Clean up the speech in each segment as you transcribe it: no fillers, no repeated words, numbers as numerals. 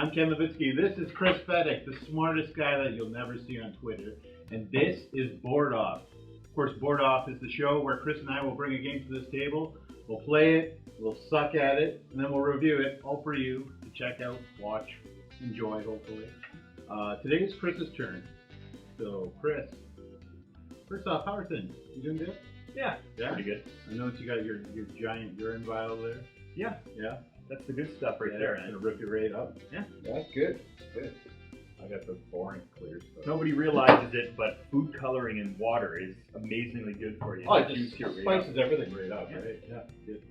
I'm Ken Livitski. This is Chris Fedick, the smartest guy that you'll never see on Twitter. And this is Board Off. Of course, Board Off is the show where Chris and I will bring a game to this table. We'll play it, we'll suck at it, and then we'll review it, all for you to check out, watch, enjoy, hopefully. Today is Chris's turn. So, Chris, first off, how are things? You doing good? Yeah, pretty good. I noticed you got your giant urine vial there. Yeah, that's the good stuff right there. It's gonna rip you right up. Yeah, that's good. Good. I got the boring clear stuff. Nobody realizes it, but food coloring in water is amazingly good for you. Oh, it just spices everything right up, right? Yeah. Good.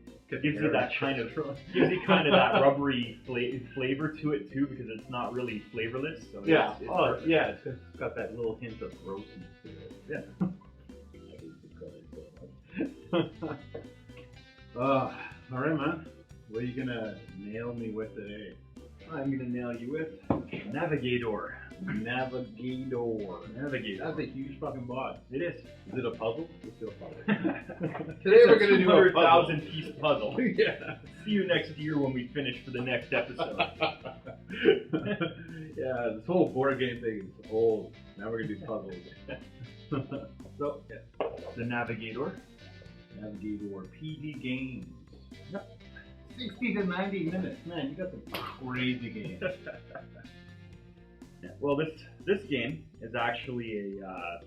Gives you that kind of that rubbery flavor to it too, because it's not really flavorless. So yeah. It's perfect. Yeah. It's got that little hint of grossness to it. Yeah. All right, man. What are you gonna nail me with today? I'm gonna nail you with Navegador. Navegador. That's a huge fucking box. It is. Is it a puzzle? Let's do a puzzle. Today we're gonna do a 200,000 piece puzzle. Yeah. See you next year when we finish for the next episode. Yeah, this whole board game thing is old. Now we're gonna do puzzles. So, yeah. The Navegador. Navegador PD games. Yep. 60 to 90 minutes. Man, you got some crazy games. Yeah. Well, this game is actually a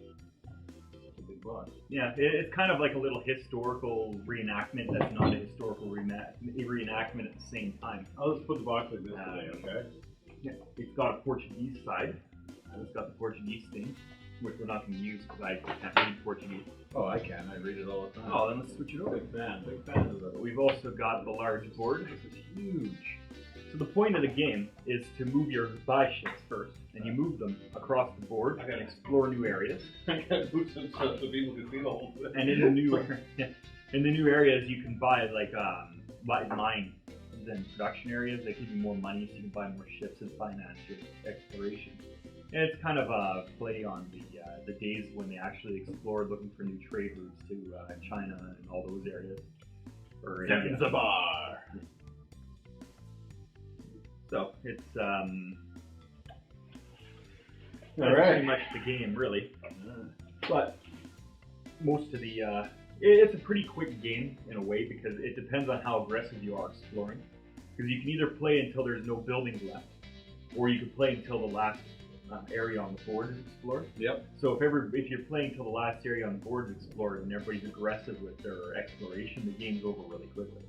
big box. Yeah, it's kind of like a little historical reenactment that's not a historical reenactment at the same time. Oh, let's put the box like this today, okay? Yeah. It's got a Portuguese side, and it's got the Portuguese thing, which we're not going to use because I can't read Portuguese. Oh, I can. I read it all the time. Oh, then let's switch it over. Big fan of that. We've also got the large board. This is huge. So the point of the game is to move your buy ships first, and you move them across the board and explore new areas. I gotta move some stuff so people can see the whole thing. And in the new areas, you can buy like mines and production areas. They give you more money, so you can buy more ships and finance your exploration. And it's kind of a play on the days when they actually explored, looking for new trade routes to China and all those areas. Or Zanzibar. So it's that's pretty much the game, really. But most of the it's a pretty quick game in a way, because it depends on how aggressive you are exploring. Because you can either play until there's no buildings left, or you can play until the last area on the board is explored. Yep. So if you're playing until the last area on the board is explored and everybody's aggressive with their exploration, the game's over really quickly.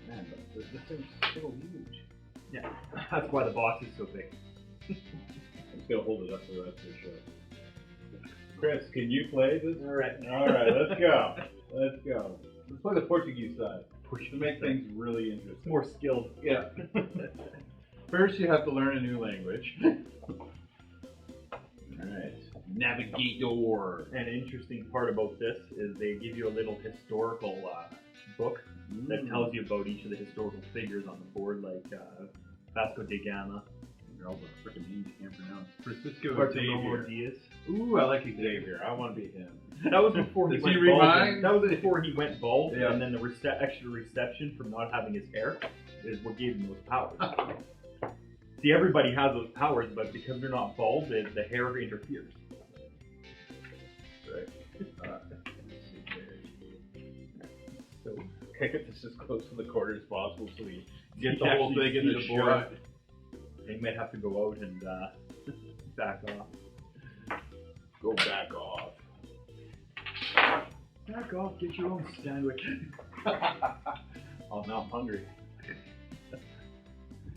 Man, but this thing's so huge. Yeah, that's why the box is so big. I'm just gonna hold it up for the rest of the show. Chris, can you play this? All right, let's go. Let's play the Portuguese side. To make things really interesting. More skilled. Yeah. First, you have to learn a new language. Alright. Navegador. An interesting part about this is they give you a little historical book that tells you about each of the historical figures on the board, like Vasco da Gama. They're all the freaking names you can't pronounce. Francisco Bartolomé Diaz. Ooh, I like Xavier. I want to be him. That was before he went bald. That was before he went bald, yeah. And then the extra reception from not having his hair is what gave him those powers. See, everybody has those powers, but because they're not bald, the hair interferes. Right. So, get this as close to the corner as possible so we get the You whole actually thing in see the the board. shot. they might have to go out and back off. Go back off. Back off, get your own sandwich. Oh, now I'm hungry.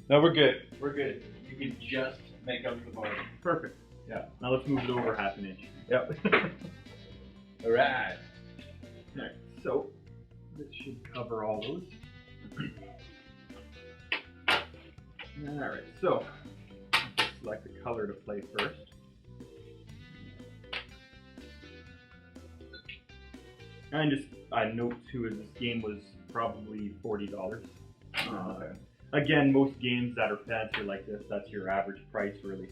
No, we're good. We're good. You can just make up the board. Perfect. Yeah. Now let's move it over half an inch. Yep. All right. Alright, so this should cover all those. Alright, so select the color to play first. And just a note too is this game was probably $40. Okay. Again, most games that are fancy like this, that's your average price really,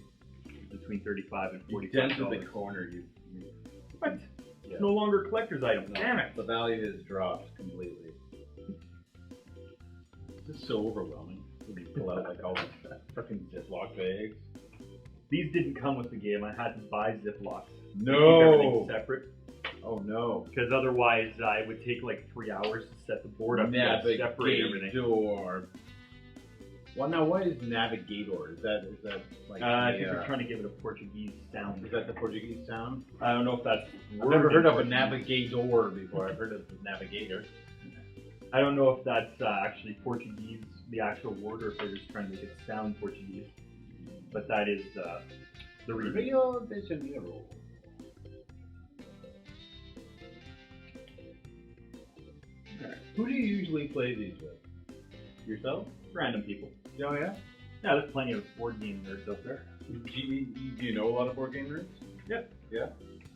between $35 and $45. Dented the corner, you What? Yeah. It's no longer a collector's item. No, Damn it! the value has dropped completely. This is so overwhelming when you pull out like all the bags. These didn't come with the game. I had to buy Ziplocs. No. Keep everything separate. Oh no. Because otherwise, it would take like 3 hours to set the board up to separate everything. Navegador. Well, now what is Navegador? Is that like? I think they're trying to give it a Portuguese sound. Is that the Portuguese sound? I don't know if that's. I've never heard of a Navegador before. I've heard of the Navigator. I don't know if that's actually Portuguese, the actual word, or if they're just trying to make it sound Portuguese. But that is the reason. Rio de Janeiro. Who do you usually play these with? Yourself? Random people. Oh yeah? Yeah, there's plenty of board game nerds out there. Do you know a lot of board game nerds? Yep. Yeah?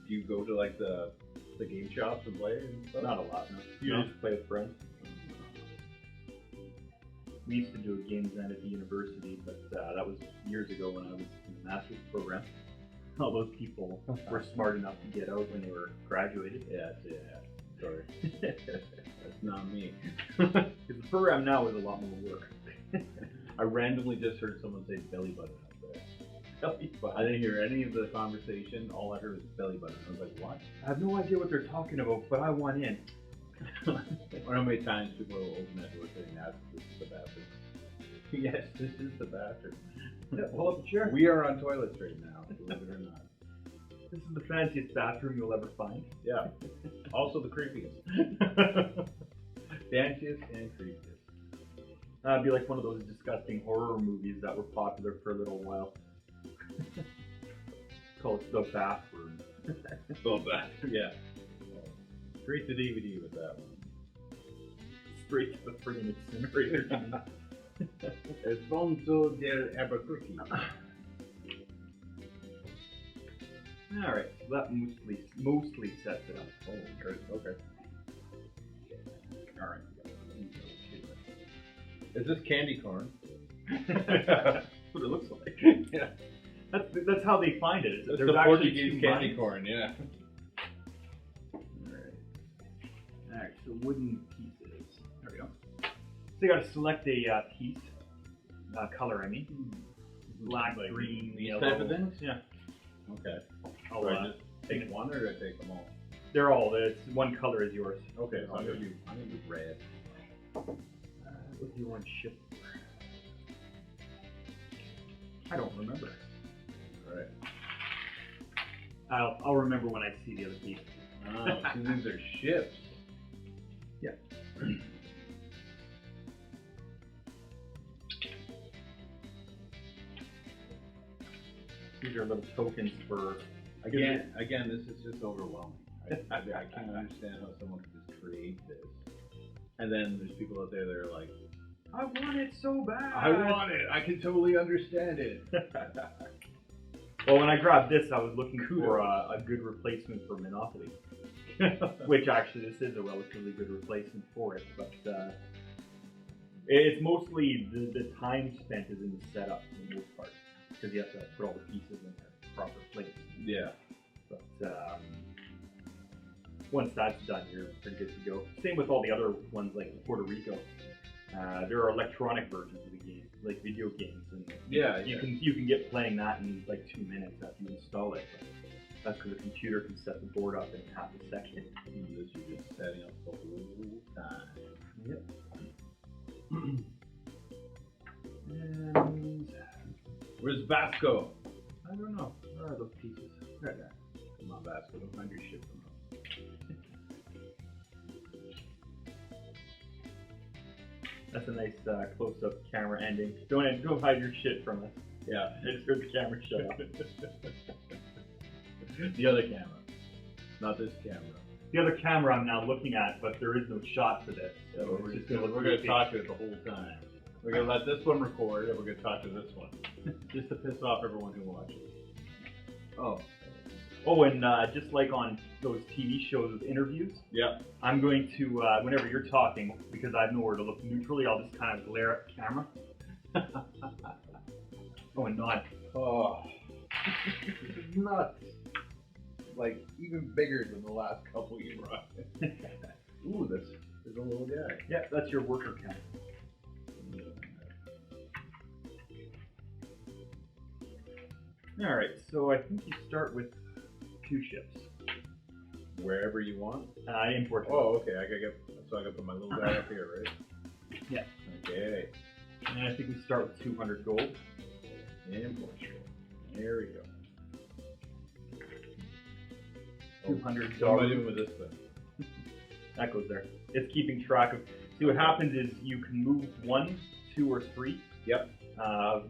Do you go to like the game shops and play and stuff? Not a lot, no. You just play with friends. We used to do a games night at the university, but that was years ago when I was in the master's program. All those people were smart enough to get out when they were graduated. Yeah. Sorry. That's not me. Because the program now is a lot more work. I randomly just heard someone say belly button out there. Belly button. I didn't hear any of the conversation. All I heard was belly button. I was like, what? I have no idea what they're talking about, but I want in. Or how many times people will open that door saying, yes, this is the bathroom. Yes, this is the bathroom. Yeah, pull up a chair. We are on toilets right now, believe it or not. This is the fanciest bathroom you'll ever find. Yeah. Also the creepiest. Fanciest and creepiest. That'd be like one of those disgusting horror movies that were popular for a little while. Called The Bathroom. The bathroom, yeah. Straight to DVD with that one. Straight to the friggin' incinerator. Esponso del Albuquerque. Alright, so that mostly sets it up. Oh, good. Okay. Alright. Is this candy corn? That's what it looks like. Yeah. That's how they find it. It's the Portuguese candy corn, yeah. Alright, so wooden pieces. There we go. So you gotta select a piece. Color, I mean. Black, like green, these yellow. type of things? Yeah. Okay. I'll Do I just take one or do I take them all? They're all. It's one color is yours. Okay, so I'm gonna do red. What's the orange ship? I don't remember. Alright. I'll remember when I see the other piece. Oh, so these are ships. Yeah. These are little tokens for. Again, this is just overwhelming. I can't understand how someone could just create this. And then there's people out there that are like, I want it so bad. I want it. I can totally understand it. Well, when I grabbed this, I was looking for a good replacement for Monopoly. Which actually, this is a relatively good replacement for it. But it's mostly the time spent is in the setup for the most part. Because you have to put all the pieces in their proper place. Yeah. But once that's done, you're pretty good to go. Same with all the other ones like Puerto Rico. There are electronic versions of the game, like video games, and you can get playing that in like 2 minutes after you install it. But that's because the computer can set the board up in half a second. You're just setting up the whole time. Yep. And where's Vasco? I don't know. Where are those pieces? Right there. Come on, Vasco. Don't find your shit from us. That's a nice close-up camera ending. Don't hide your shit from us. Yeah. It's good the camera shut off. The other camera. Not this camera. The other camera I'm now looking at, but there is no shot for this. So we're gonna talk to it the whole time. We're gonna let this one record, and we're gonna talk to this one, just to piss off everyone who watches. Oh, and just like on those TV shows with interviews, I'm going to whenever you're talking, because I have nowhere to look neutrally, I'll just kind of glare at the camera. Oh, and nod. Oh, this is nuts. Like even bigger than the last couple you brought. Ooh, this is a little guy. Yeah, that's your worker camera. Alright, so I think you start with 2 ships. Wherever you want. In Portugal. Oh, okay. I gotta put my little guy up here, right? Yeah. Okay. And I think we start with 200 gold. In Portugal. There we go. 200 What am I gold. doing with this thing? That goes there. It's keeping track of. See, what happens is you can move 1, 2, or 3. Yep.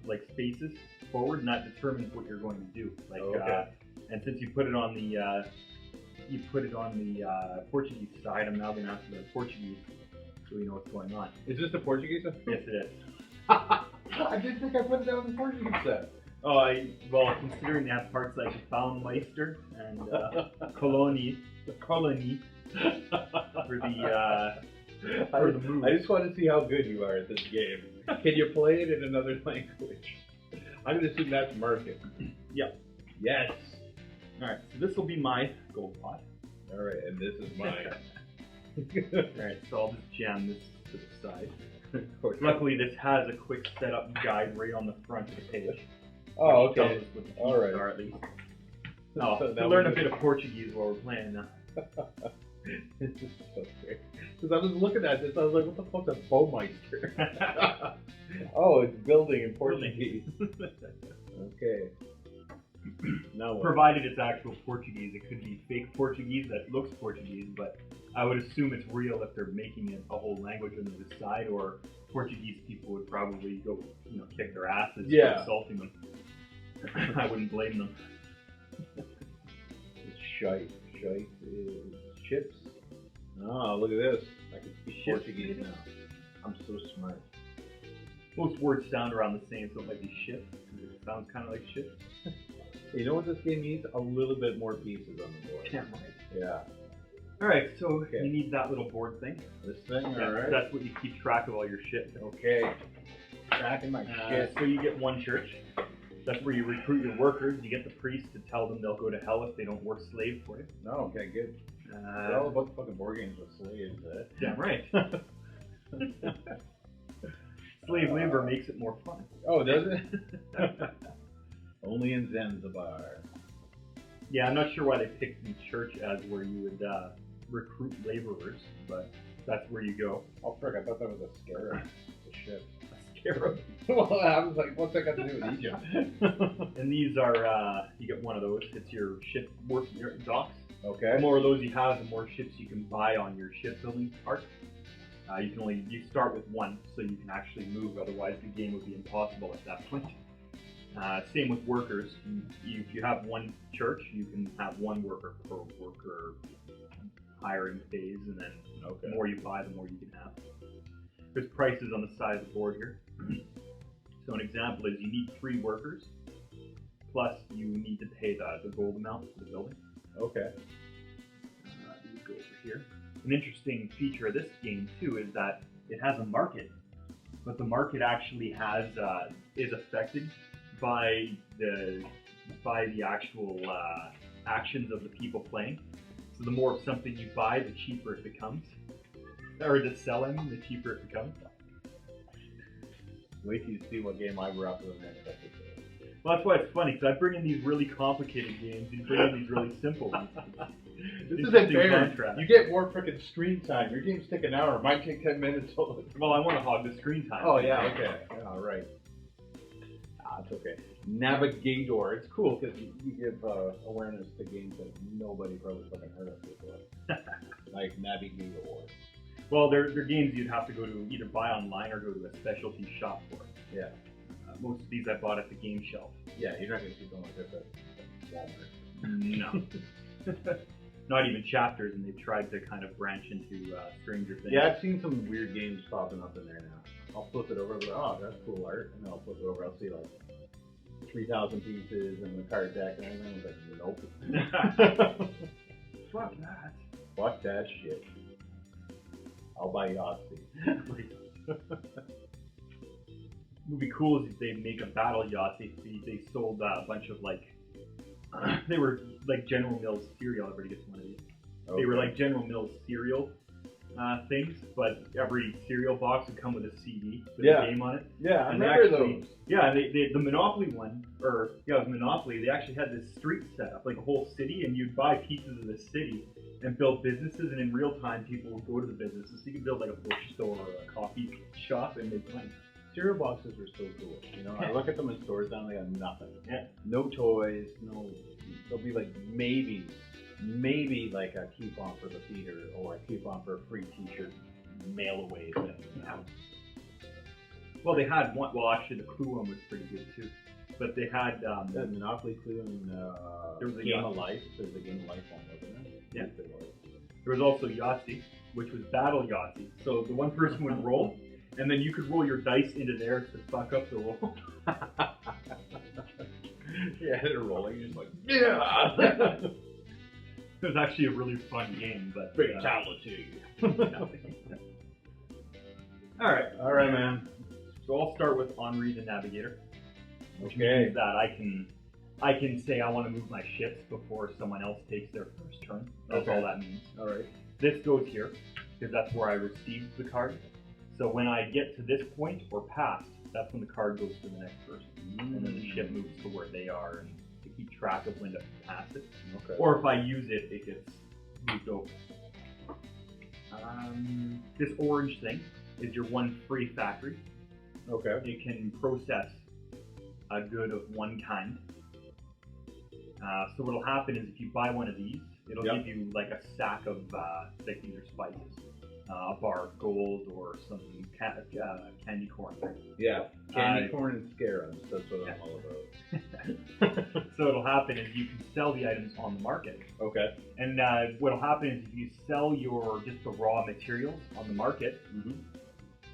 Like spaces forward, and that determines what you're going to do. Like, okay. And since you put it on the Portuguese side, I'm now going to ask you about Portuguese, so you know what's going on. Is this the Portuguese one? Yes, it is. I didn't think I put it down in the Portuguese set. Oh, well, considering they have parts like Baumeister and Colony for the move. I just want to see how good you are at this game. Can you play it in another language? I'm going to assume that's Merkin. Yep. Yes. Alright, so this will be my gold pot. Alright, and this is mine. Alright, so I'll just jam this to the side. Luckily, this has a quick setup guide right on the front of the page. Oh, Tells okay. us what the pieces Alright. are at least. Oh, So to learn a bit of Portuguese while we're playing now. This is so great. Because I was looking at this, I was like, what the fuck's a Baumeister? Oh, it's building in Portuguese. Okay. Now what? Provided it's actual Portuguese, it could be fake Portuguese that looks Portuguese, but I would assume it's real if they're making it a whole language on the side, or Portuguese people would probably go, kick their asses for insulting them. I wouldn't blame them. It's shite. Shite is chips. Oh, look at this. I can speak Portuguese now. I'm so smart. Most words sound around the same, so it might be shit, because it sounds kind of like shit. You know what this game needs? A little bit more pieces on the board. Yeah, right. Yeah. Alright, so you need that little board thing. This thing, Yeah, alright. that's what you keep track of all your shit. Okay. Tracking my shit. So you get 1 church. That's where you recruit your workers. You get the priest to tell them they'll go to hell if they don't work slave for you. No, okay, good. They're all about the fucking board games with slaves, eh? Damn right. Slave labor makes it more fun. Oh, does it? Only in Zanzibar. Yeah, I'm not sure why they picked the church as where you would recruit laborers, but that's where you go. Oh, frick, I thought that was a scarab. The shit. A scarab. Well, I was like, what's that got to do with Egypt? And these are, you get 1 of those. It's your ship work, your docks. Okay. The more of those you have, the more ships you can buy on your shipbuilding part. You start with 1, so you can actually move, otherwise the game would be impossible at that point. Same with workers. If you have 1 church, you can have 1 worker per worker hiring phase, and then the more you buy, the more you can have. There's prices on the side of the board here. So an example is you need 3 workers, plus you need to pay the gold amount for the building. Okay. These go over here. An interesting feature of this game too is that it has a market, but the market actually is affected by the actual actions of the people playing. So the more of something you buy, the cheaper it becomes, or the selling, the cheaper it becomes. Wait till you see what game I grew up with next episode. Well, that's why it's funny, because I bring in these really complicated games, you bring in these really simple ones. This isn't fair. Contrast. You get more freaking screen time. Your games take an hour. Mine take 10 minutes. Well, I want to hog the screen time. Oh, yeah, okay. Yeah, all right. It's okay. Navegador. It's cool because you give awareness to games that nobody probably fucking heard of before. Like Navegador. Well, they're games you'd have to go to either buy online or go to a specialty shop for. Yeah. Most of these I bought at the game shelf. Yeah, you're not going to see something like this at Walmart. No. Not even chapters, and they've tried to kind of branch into Stranger Things. Yeah, I've seen some weird games popping up in there now. I'll flip it over, and be like, oh, that's cool art. And then I'll flip it over, I'll see like 3,000 pieces and the card deck and everything. I was like, nope. Fuck that. Fuck that shit. I'll buy Yahtzee. It would be cool if they make a battle Yahtzee. They sold a bunch of like, they were like General Mills cereal. Everybody gets one of these. Okay. They were like General Mills cereal things, but every cereal box would come with a CD with Yeah. a game on it. Yeah, I And remember actually, those. Yeah, the Monopoly one, or yeah, it was Monopoly. They actually had this street set up, like a whole city, and you'd buy pieces of the city and build businesses, and in real time, people would go to the businesses. So you could build like a bookstore or a coffee shop and make money. Cereal boxes were so cool. You know, I look at them in stores now, they got nothing. Yeah. No toys, no. They'll be like maybe like a coupon for the theater or a coupon for a free T-shirt mail away thing. You know? Well, they had one. Well, actually, the Clue one was pretty good too. But they had That Monopoly Clue and There was a Game Yahtzee. of Life. There's a Game of Life one, wasn't there? Yeah. Yes, there was. there was also Yahtzee, which was Battle Yahtzee. So the one person would roll, and then you could roll your dice into theirs to fuck up the roll. Yeah, they're rolling. You're just like, yeah. It was actually a really fun game, but Fatality. All right, All right, man. so I'll start with Henri the Navigator, which Okay. means that I can say I want to move my ships before someone else takes their first turn. That's Okay. all that means. All right. This goes here because that's where I received the card. So when I get to this point or past, that's when the card goes to the next person, and then the ship moves to where they are, and to keep track of when to pass it. Okay. Or if I use it, it gets moved over. This orange thing is your one free factory. Okay. It can process a good of one kind. So what'll happen is if you buy one of these, it'll Yep. give you like a sack of like either spices, a bar of gold, or some candy corn. Yeah. Candy corn and scarabs. That's what I'm all about. So what'll happen is you can sell the items on the market. Okay. And what'll happen is if you sell just the raw materials on the market, Mm-hmm.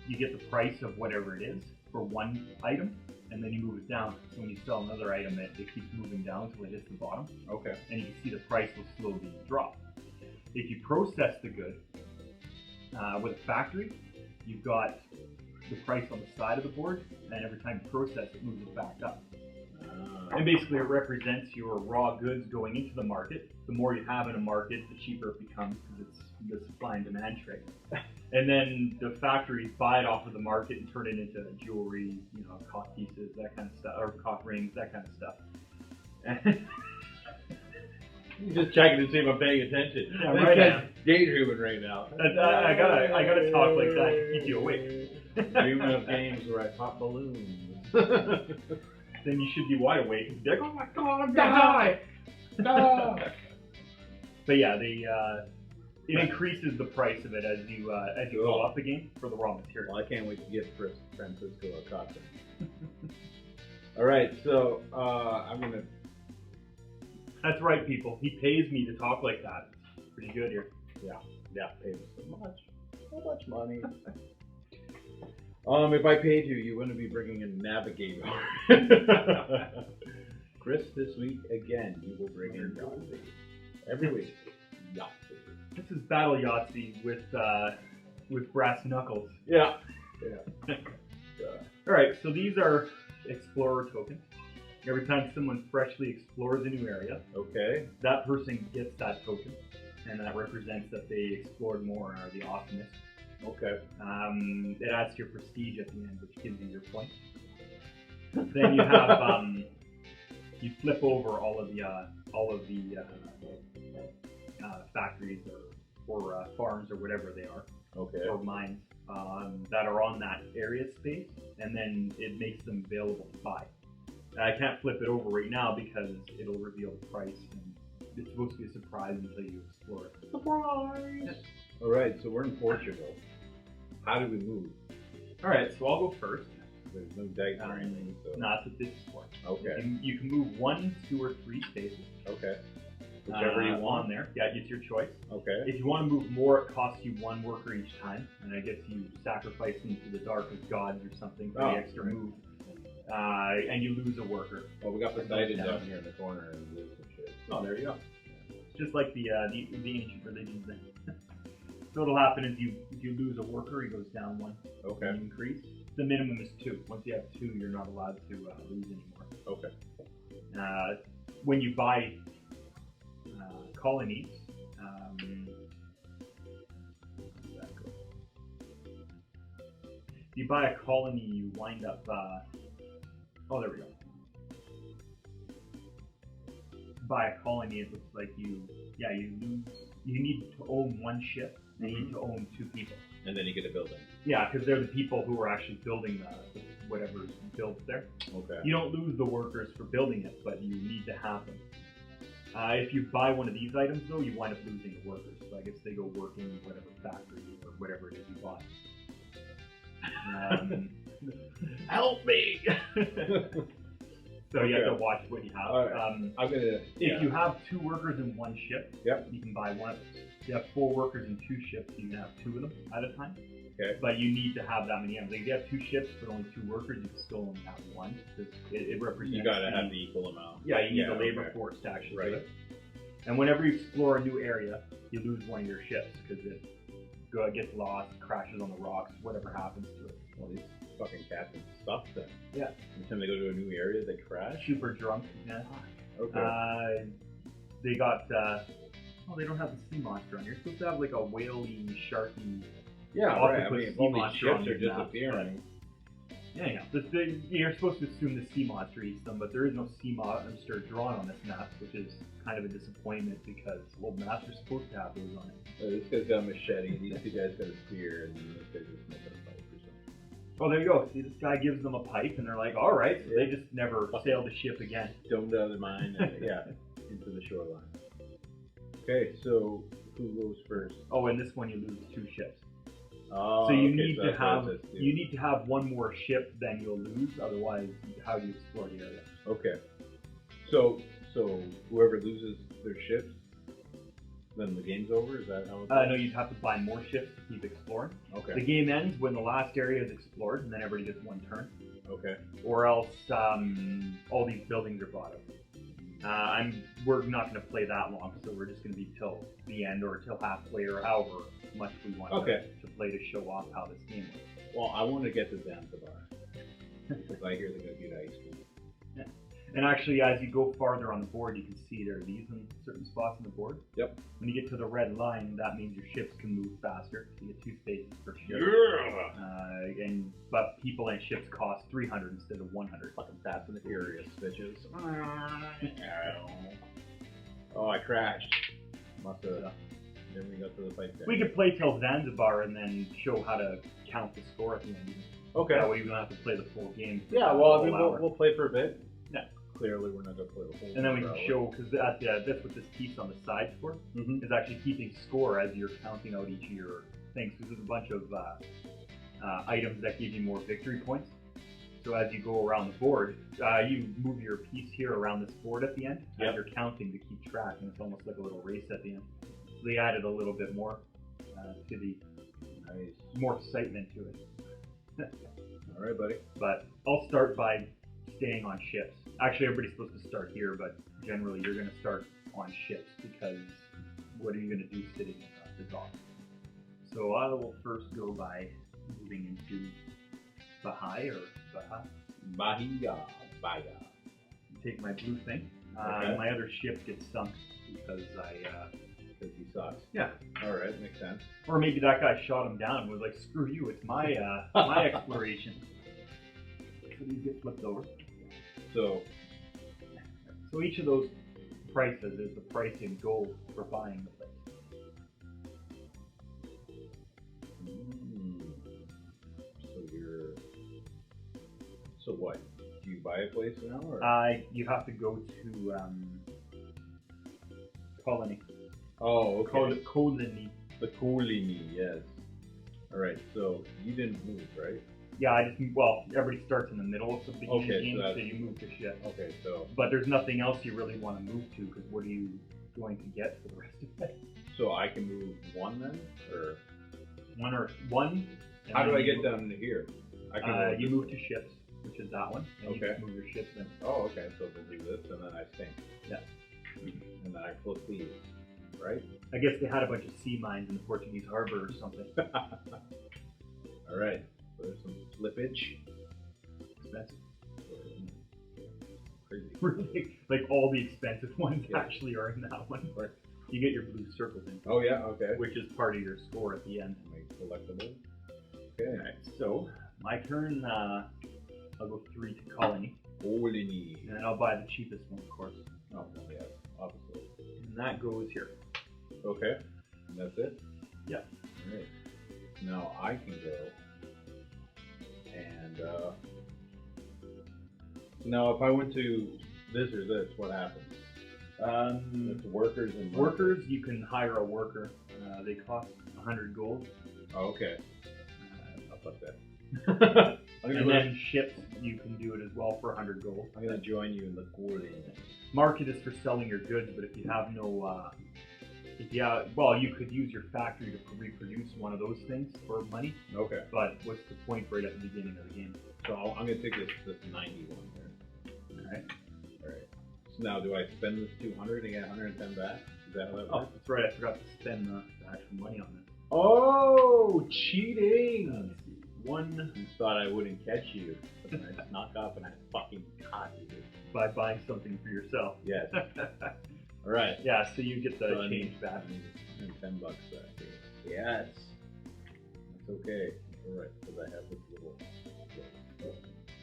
you get the price of whatever it is for one item, and then you move it down. So when you sell another item, it keeps moving down until it hits the bottom, Okay. and you can see the price will slowly drop. If you process the good with a factory, you've got the price on the side of the board, and every time you process it, moves it back up. And basically it represents your raw goods going into the market. The more you have in a market, the cheaper it becomes because it's the supply and demand trick. And then the factories buy it off of the market and turn it into jewelry, you know, cock pieces, that kind of stuff, or cock rings, that kind of stuff. You're just checking to see if I'm paying attention. Yeah, right now. Daydreaming right now. I gotta talk like that to keep you awake. Dreaming of games where I pop balloons. Then you should be wide awake and be like, oh my god, I'm gonna die! No. But yeah, it increases the price of it as you go up the game for the raw material. Well, I can't wait to give Francisco a costume. All right, so I'm gonna. That's right, people. He pays me to talk like that. It's pretty good here. Yeah, pay me so much money. If I paid you, you wouldn't be bringing in Navegador. Chris, this week again, you will bring in Yahtzee. Every week, Yahtzee. This is Battle Yahtzee with brass knuckles. Yeah. All right, so these are explorer tokens. Every time someone freshly explores a new area, Okay. that person gets that token, and that represents that they explored more and are the awesomest. Okay. It adds to your prestige at the end, which gives you your points. Then you have you flip over all of the factories or farms or whatever they are, Okay. or mines that are on that area space, and then it makes them available to buy. I can't flip it over right now because it'll reveal the price, and it's supposed to be a surprise until you explore it. Surprise! All right, so we're in Portugal. How do we move? All right, so I'll go first. There's no dice or anything, so. Not that this is for. Okay. You can move 1, 2, or 3 spaces. Okay. Whichever you want. On there. Yeah, it's your choice. Okay. If you want to move more, it costs you 1 worker each time, and I guess you sacrifice them to the dark of gods or something for the extra move. And you lose a worker. Well, we got Poseidon down here in the corner and lose some shit. Oh, there you go. Just like the ancient religions then. So what'll happen is if you lose a worker, he goes down 1. Okay. And you increase. The minimum is 2. Once you have 2, you're not allowed to lose anymore. Okay. When you buy colonies, what's that If you buy a colony, you wind up. Oh, there we go. Buy a colony, it looks like you lose. You need to own one ship, and you need to own 2 people. And then you get a building. Yeah, because they're the people who are actually building whatever's built there. Okay. You don't lose the workers for building it, but you need to have them. If you buy one of these items, though, you wind up losing the workers. So I guess they go work in whatever factory or whatever it is you bought. Help me! So you have to watch what you have. Right. If you have 2 workers in one ship, Yep. you can buy one. If you have 4 workers in 2 ships, you can have 2 of them at a time. Okay. But you need to have that many items. Like if you have 2 ships but only 2 workers, you can still only have 1. It represents. You gotta have the equal amount. Yeah, you need the labor force to actually do Right. it. And whenever you explore a new area, you lose one of your ships because it gets lost, crashes on the rocks, whatever happens to it. Well, these fucking captains suck then. Yeah. Every time they go to a new area, they crash. Super drunk. Yeah. Okay. They got. They don't have the sea monster on here. You're supposed to have like a whaley, sharky. Yeah, right. I octopus mean, sea all these monster ships on are your map, disappearing. Yeah. You're supposed to assume the sea monster eats them, but there is no sea monster drawn on this map, which is kind of a disappointment because maps are supposed to have those on it. This guy's got a machete, these 2 guys got a spear, and this guy's just making a pipe or something. Oh, there you go. See, this guy gives them a pipe, and they're like, all right. So they just never sail the ship again. Domed out of the mine, and into the shoreline. Okay, so who goes first? Oh, and this one you lose 2 ships. Oh, so you okay, need so to that's what have it says, you need to have 1 more ship, then you'll lose. Otherwise, how do you explore the area? Okay. So whoever loses their ships, then the game's over? Is that how it goes? No, you'd have to buy more ships to keep exploring. Okay. The game ends when the last area is explored, and then everybody gets 1 turn. Okay. Or else all these buildings are bought up. We're not going to play that long, so we're just going to be till the end or till halfway or however much we want to play to show off how this game works. Well, I want to get to Zanzibar because I hear they're going to be ice cream. Yeah. And actually, as you go farther on the board, you can see there are these in certain spots on the board. Yep. When you get to the red line, that means your ships can move faster. So you get 2 spaces per ship. Yeah. But people and ships cost 300 instead of 100. Fucking Fast and the Furious, bitches. Oh, I crashed. Must have. Then we got to the fight there. We could play till Zanzibar and then show how to count the score at the end. Okay. That way you don't have to play the full game. Yeah, well, I mean, we'll play for a bit. Yeah. Clearly, we're not going to play the whole And then we can show, because that's what this piece on the side for, is actually keeping score as you're counting out each of your things. Because there's a bunch of items that give you more victory points. So as you go around the board, you move your piece here around this board at the end, as you're counting to keep track, and it's almost like a little race at the end. So they added a little bit more to the more excitement to it. All right, buddy. But I'll start by staying on ships. Actually, everybody's supposed to start here, but generally you're going to start on ships because what are you going to do sitting in the dock? So I will first go by moving into Bahia or Baja. Bahia. Take my blue thing. Okay. My other ship gets sunk because Because he sucks. Yeah. All right, makes sense. Or maybe that guy shot him down and was like, screw you, it's my my exploration. So these get flipped over. So each of those prices is the price in gold for buying the place. So what? Do you buy a place now, or? You have to go to Colony. Oh, okay. Colony. The Colony, yes. All right. So you didn't move, right? Yeah, everybody starts in the middle of the beginning game, so you move the ship. Okay, so. But there's nothing else you really want to move to, because what are you going to get for the rest of it? So I can move one then, or? One. How do I get down to here? I can you move to ships, which is that one. And okay. You just move your ships in. Oh, okay. So we'll do this, and then I sink. Yeah. And then I flip these, right? I guess they had a bunch of sea mines in the Portuguese harbor or something. All right. So there's some slippage. Expensive. Crazy. Really? Like all the expensive ones actually are in that one. But you get your blue circles in. Oh yeah, okay. Which is part of your score at the end. Make collectibles. Okay. Alright, so My turn. I'll go 3 to colony. Colony. And then I'll buy the cheapest one, of course. Oh, yeah, obviously. And that goes here. Okay. And that's it? Yeah. All right. Now I can go. And, now if I went to this or this, what happens? It's workers and workers, you can hire a worker. They cost 100 gold. Oh, okay. I'll put that. And then ships, you can do it as well for 100 gold. I'm going to join you in the quarterly. Market is for selling your goods, but if you have no, well, you could use your factory to reproduce one of those things for money. Okay. But what's the point right at the beginning of the game? So I'm going to take this 91 there. Alright. Alright. So now do I spend this 200 and get 110 back? Is that how that Oh, works? that's right. I forgot to spend the actual money on this. Oh, cheating! One You thought I wouldn't catch you, but then I snuck up and I fucking caught you. by buying something for yourself. Yes. All right. Yeah, so you get the So I change need- back. I need $10 back. Yes. That's okay. All right, because I have this little.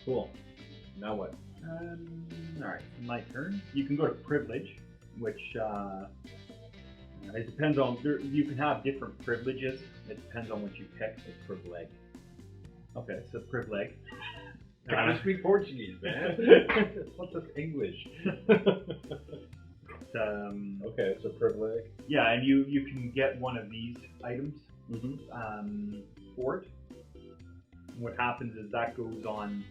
Cool. Now what? Alright, my turn. You can go to privilege, which it depends on. You can have different privileges. It depends on what you pick. It's privilege. Okay, so privilege. I speak Portuguese, man. What's this English? Okay, so privilege. Yeah, and you can get one of these items Mm-hmm. for it. And what happens is that goes on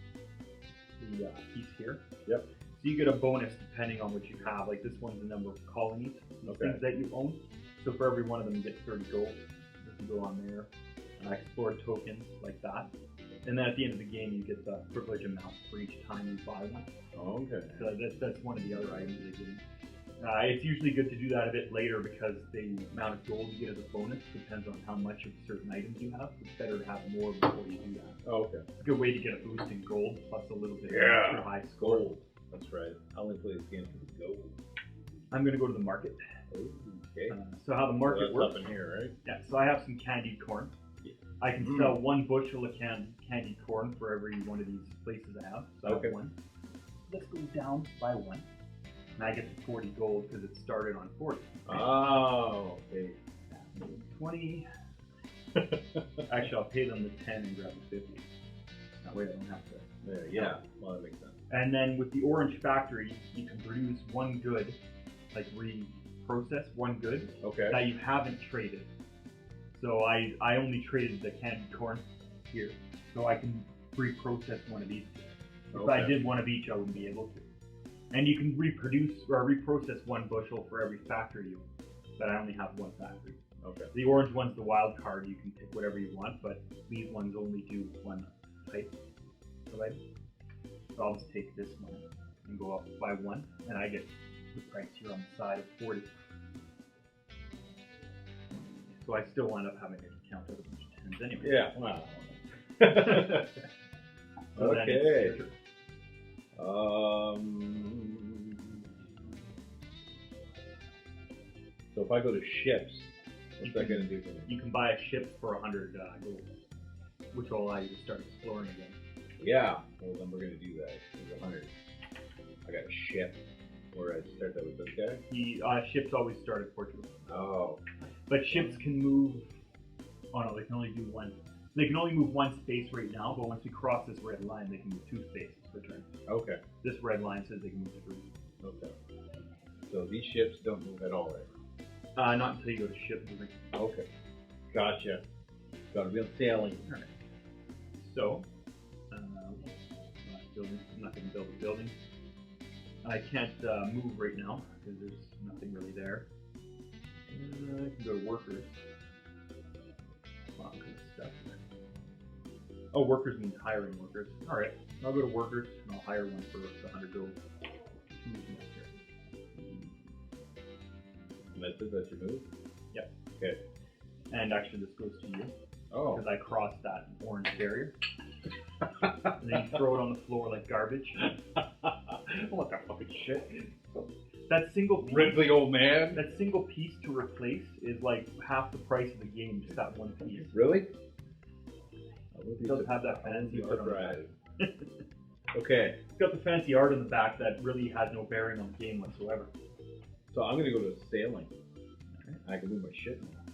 the piece here. Yep. So you get a bonus depending on what you have. Like this one's the number of colonies, things that you own. So for every one of them, you get 30 gold. You can go on there, explore tokens like that. And then at the end of the game, you get the privilege amount for each time you buy one. Oh, okay. So that's one of the other items of the game. It's usually good to do that a bit later because the amount of gold you get as a bonus depends on how much of certain items you have. It's better to have more before you do that. Oh, okay. It's a good way to get a boost in gold plus a little bit of Yeah. extra high score. Gold. That's right. I only play this game for the gold. I'm going to go to the market. Oh, okay. So how the market that's works. up in here, right? Yeah, so I have some candied corn. I can sell 1 bushel of candied corn for every one of these places I have. So I have 1. Let's go down by 1. And I get the 40 gold because it started on 40. Oh, okay. 20. Actually, I'll pay them the 10 and grab the 50. That way I don't have to. There, yeah. Well, that makes sense. And then with the orange factory, you can produce 1 good, like reprocess 1 good Okay. that you haven't traded. So I only traded the candied corn here, so I can reprocess one of these. If I did one of each, I wouldn't be able to. And you can reproduce or reprocess 1 bushel for every factory you own, but I only have 1 factory. Okay. The orange one's the wild card. You can pick whatever you want, but these ones only do 1 type of item. So I'll just take this one and go up by 1, and I get the price here on the side of 40. So I still wind up having to count out a bunch of 10s anyway. Yeah. Wow. So then it's Okay. your turn. So if I go to ships, what's that going to do for me? You can buy a ship for 100 gold, which will allow you to start exploring again. Yeah. Well, then we're going to do that. There's 100. I got a ship. Where I start that with this guy? The ships always start at Portugal. Oh. But ships can move. Oh no, they can only do 1. They can only move 1 space right now, but once we cross this red line, they can move 2 spaces per turn. Okay. This red line says they can move 3. Okay. So these ships don't move at all, right? Not until you go to ship moving. Okay. Gotcha. Gotta be on sailing. Alright. So, building. I'm not going to build a building. I can't move right now because there's nothing really there. I can go to workers. Wow, I'm kind of stuck here. Oh, workers means hiring workers. Alright, I'll go to workers and I'll hire one for 100 gold. And that's it? That's your move? Yep. Okay. And actually this goes to you. Oh. Because I crossed that orange barrier. And then you throw it on the floor like garbage. What the fucking shit? That single piece, Ripley, old man. that single piece to replace is like half the price of the game, just that one piece. Really? I It does have that fancy art on the back. Okay. It's got the fancy art on the back that really has no bearing on the game whatsoever. So I'm gonna go to sailing. I can move my ship now.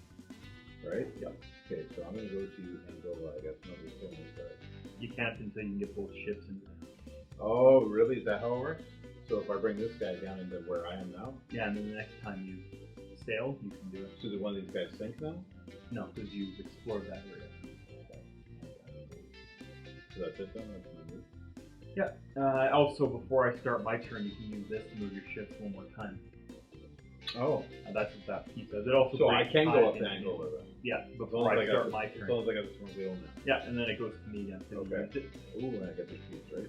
Right? Yep. Okay, so I'm gonna go to Angola. I guess nobody sailing card. You can't until you can get both ships in there. Oh, really? Is that how it works? So if I bring this guy down into where I am now, Yeah, and then the next time you sail, you can do it. so did one of these guys sink now? No, because you've explored that area. So that's it then? That's my move. Yeah. Also, before I start my turn, you can use this to move your ships one more time. Oh. That's what that piece does. It also So I breaks can time go up in to the Angola then? Yeah, As before long as I start my As turn. long as I got this one wheel now. Yeah, and then it goes to me again. So you Okay. use it. Ooh, and I got this piece, right?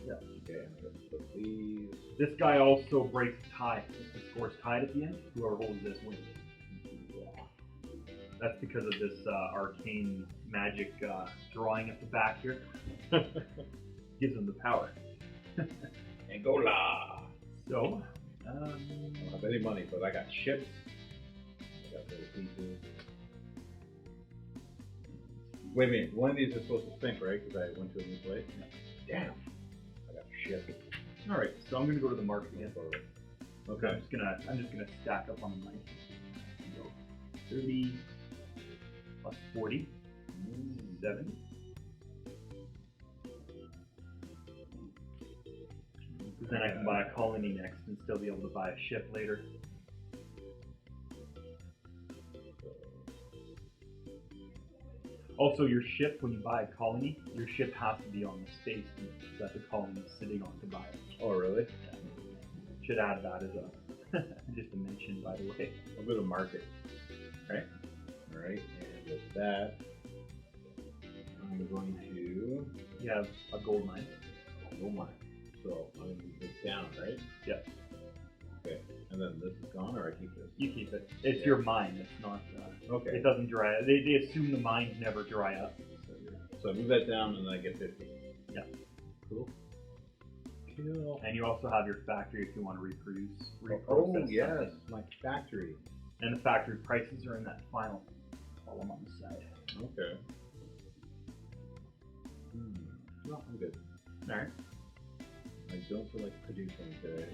Yeah. Okay, and I got to put these. This guy also breaks tie. If the score's tied at the end, whoever holds this wins. That's because of this arcane magic drawing at the back here. Gives them the power. Angola! So, I don't have any money, but I got ships. I got little pieces. Wait a minute, one of these is supposed to sink, right? Because I went to a new place? Damn. I got ships. all right. So I'm gonna go to the market again. Okay. I'm just gonna stack up on the money. So 30 plus 40, 70. Then I can buy a colony next and still be able to buy a ship later. Also, your ship, when you buy a colony, your ship has to be on the space that the colony is sitting on to buy it. Oh, really? Should add that as a just a mention, by the way. I'll go to market. Right? Alright, and with that, I'm going to You have a gold mine. go mine. So I'm going to move this down, right? Yep. Okay, and then this is gone, or I keep this? You keep it. It's your mine. It's not. Okay. It doesn't dry. They assume the mines never dry up. So I move that down and then I get 50. Yeah. Cool. Cool. And you also have your factory if you want to reprocess. Oh, yes, something. my factory. And the factory prices are in that final column on the side. Okay. No, I'm good. All right. I don't feel like producing today.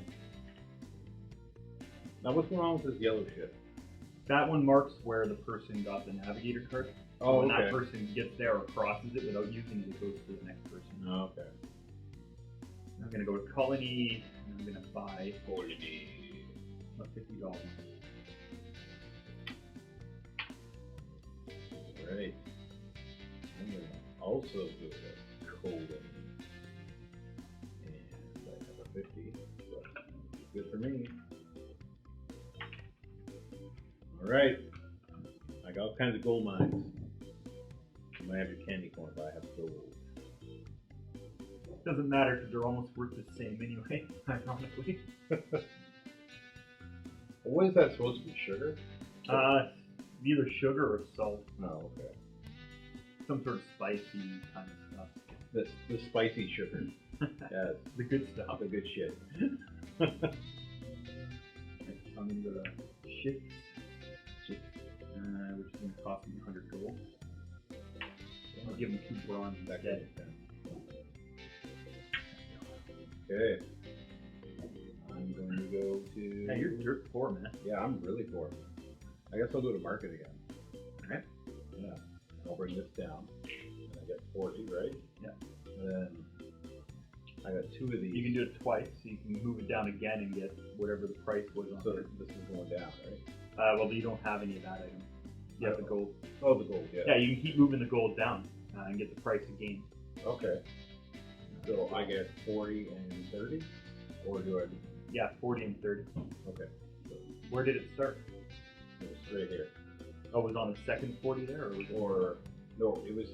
Now, what's going on with this yellow ship? That one marks where the person got the navigator card. So Oh, when okay. that person gets there or crosses it without using it, it goes to the next person. Oh, okay. I'm gonna go to colony, and I'm gonna buy Colony. $50. Right. I'm gonna also do a colon. And I have a 50, so good for me. Alright. I got all kinds of gold mines. You might have your candy corn, but I have gold. Doesn't matter because they're almost worth the same anyway, ironically. What is that supposed to be? Sugar? Either sugar or salt. Oh, okay. Some sort of spicy kind of stuff. The spicy sugar. Yes. The good stuff. The good shit. Right, so I'm going to go to ships, which is going to cost me 100 gold. I'll give them 2 bronze instead. Okay. I'm going to go to... Now you're poor, man. Yeah, I'm really poor. I guess I'll go to market again. Alright. Yeah. I'll bring this down. And I get 40, right? Yeah. And then I got 2 of these. You can do it twice, so you can move it down again and get whatever the price was on So it. this is going down, right? Well, you don't have any of that item. You have the gold. Oh, the gold, yeah. Yeah, you can keep moving the gold down and get the price again. Okay. So I get 40 and 30? Or do I... Yeah, 40 and 30. Okay. So Where did it start? it was right here. Oh, it was on the second 40 there, or was it? Or... No, it was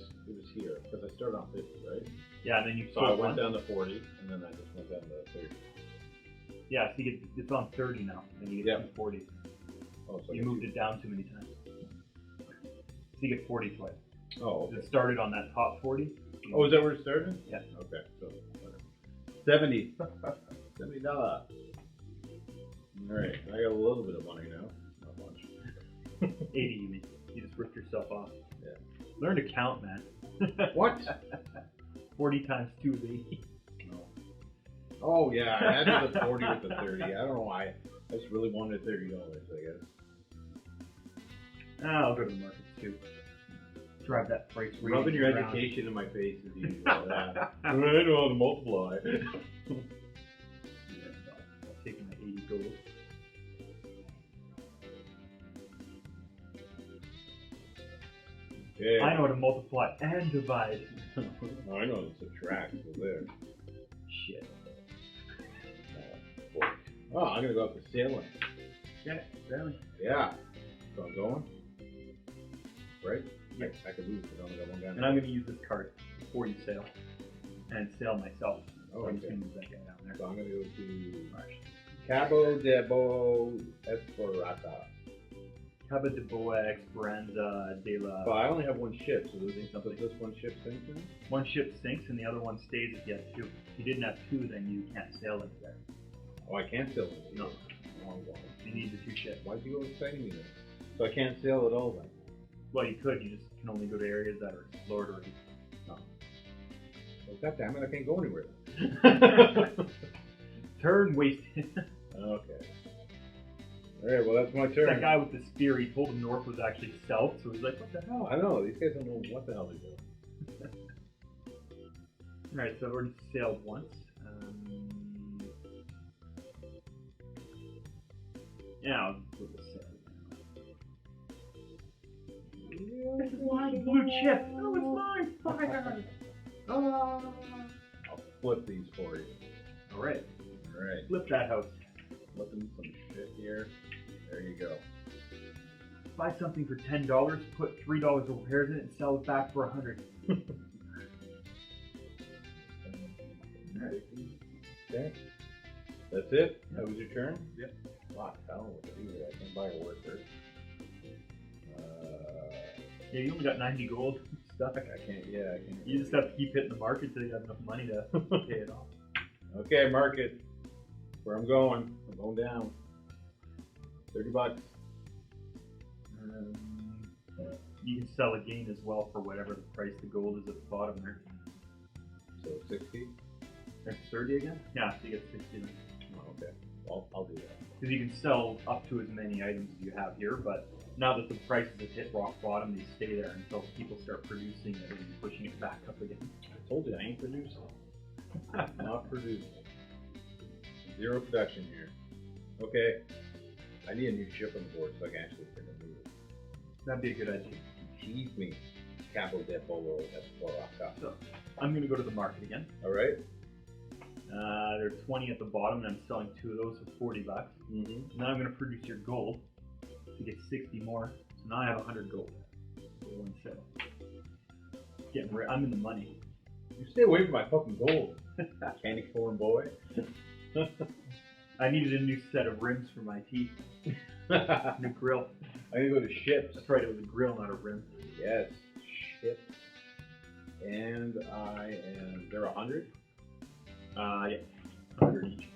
here. Because I started on 50, right? Yeah, and then you So I sold went one. down to 40, and then I just went down to 30. Yeah, so you get, it's on 30 now, and you Yeah. get 240. Oh, so I You get moved 2. it down too many times. So you get 40 twice. Oh, okay. It started on that top 40. Oh, is that where it started? Yeah. Okay, so 70. $70. Alright, I got a little bit of money now. Not much. 80, you mean? You just ripped yourself off. Yeah. Learn to count, man. What? 40 times 2 is 80. No. Oh yeah, I had the 40 with the 30. I don't know why. I just really wanted $30, I guess. I'll go to the markets too. Drive that price. Rubbing your around. education in my face is usually that. I know how to multiply. I'll take my 80 gold. Okay. I know how to multiply and divide. I know how to subtract. So there. Shit. Oh, I'm gonna go up to sailing. Yeah, sailing. Yeah. So I'm going. Right? Yeah. I could lose, but I only got one guy. And I'm going to use this card before you sail. And sail myself. Oh, So I'm just okay. going to use that guy down there. So I'm gonna go to Cabo de Bo Esperata. Cabo de Boa Esperanza de la... But I only have one ship, so does this one ship sink then? One ship sinks and the other one stays if you have two. If you didn't have two, then you can't sail into there. Oh, I can't sail it. No. Oh, wow. You need the two ships. Why'd you go exciting me then? So I can't sail at all then? Well, you could. You just can only go to areas that are explored already. No. Well, God damn it, I can't go anywhere then. Turn wasted. Okay. Alright, well that's my turn. That guy with the spear, he told him north was actually south, so he's like, what the hell? I know, these guys don't know what the hell they're doing. Alright, so I've already sailed once. Yeah, I'll go to sail. This is my blue chip. No, it's mine. Fire. I'll flip these for you. Alright. Alright. Flip that house. Flip them some shit here. There you go. Buy something for $10, put $3 of repairs in it, and sell it back for $100. Okay. That's it? Yep. That was your turn? Yep. Wow, I don't know what to do here. I can't buy a worker. Yeah, you only got 90 gold stuff. I can't, yeah, I can't. You just have to keep hitting the market until you have enough money to pay it off. Okay, market. Where I'm going down. $30. You can sell again as well for whatever the price the gold is at the bottom there. So 60? That's 30 again? Yeah, so you get 60 then. Oh, okay. Well, I'll do that. Because you can sell up to as many items as you have here, but now that the prices have hit rock bottom, they stay there until people start producing it and pushing it back up again. I told you I ain't producing. Not producing. Zero production here. Okay. I need a new ship on the board so I can actually bring a move. That'd be a good idea. Tease me. Capo de Polo Esperata. So, I'm going to go to the market again. Alright. There's 20 at the bottom, and I'm selling 2 of those for $40. Mm-hmm. Now I'm going to produce your gold to get 60 more. So now I have 100 gold for one sale. I'm in the money. You stay away from my fucking gold. Candy corn boy. I needed a new set of rims for my teeth. New grill. I need to go to ships. That's right, it was a grill, not a rim. Yes. Ships. And I am. They're 100? Yeah. 100 each.